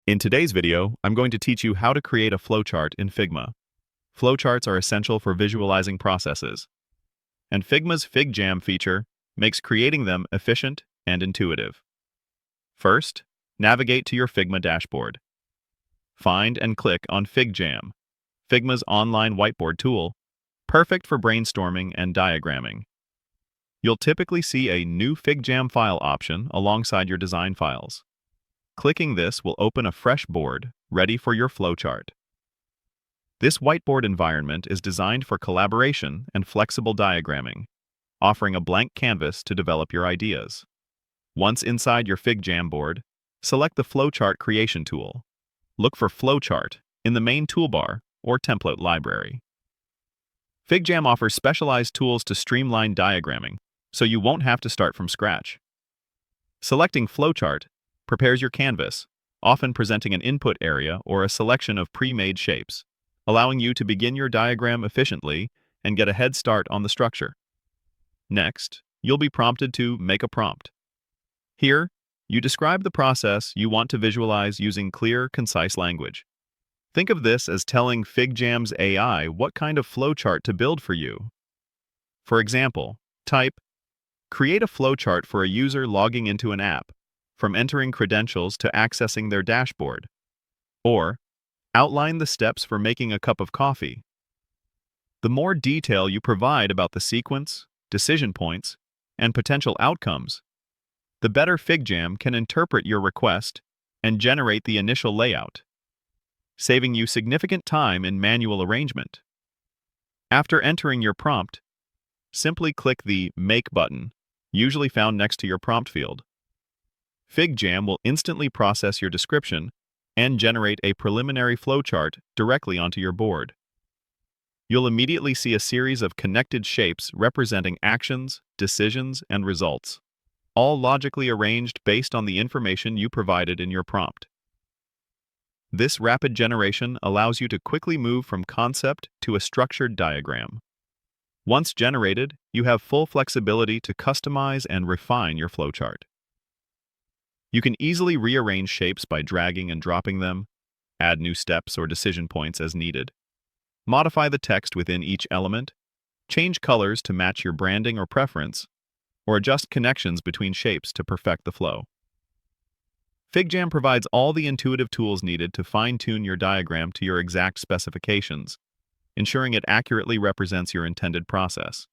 In today's video, I'm going to teach you how to create a flowchart in Figma. Flowcharts are essential for visualizing processes, and Figma's FigJam feature makes creating them efficient and intuitive. First, navigate to your Figma dashboard. Find and click on FigJam, Figma's online whiteboard tool, perfect for brainstorming and diagramming. You'll typically see a New FigJam file option alongside your design files. Clicking this will open a fresh board, ready for your flowchart. This whiteboard environment is designed for collaboration and flexible diagramming, offering a blank canvas to develop your ideas. Once inside your FigJam board, select the Flowchart Creation tool. Look for Flowchart in the main toolbar or template library. FigJam offers specialized tools to streamline diagramming, so you won't have to start from scratch. Selecting Flowchart prepares your canvas, often presenting an input area or a selection of pre-made shapes, allowing you to begin your diagram efficiently and get a head start on the structure. Next, you'll be prompted to make a prompt. Here, you describe the process you want to visualize using clear, concise language. Think of this as telling FigJam's AI what kind of flowchart to build for you. For example, type, "Create a flowchart for a user logging into an app, from entering credentials to accessing their dashboard," or "Outline the steps for making a cup of coffee." The more detail you provide about the sequence, decision points, and potential outcomes, the better FigJam can interpret your request and generate the initial layout, saving you significant time in manual arrangement. After entering your prompt, simply click the Make button, usually found next to your prompt field. FigJam will instantly process your description and generate a preliminary flowchart directly onto your board. You'll immediately see a series of connected shapes representing actions, decisions, and results, all logically arranged based on the information you provided in your prompt. This rapid generation allows you to quickly move from concept to a structured diagram. Once generated, you have full flexibility to customize and refine your flowchart. You can easily rearrange shapes by dragging and dropping them, add new steps or decision points as needed, modify the text within each element, change colors to match your branding or preference, or adjust connections between shapes to perfect the flow. FigJam provides all the intuitive tools needed to fine-tune your diagram to your exact specifications, ensuring it accurately represents your intended process.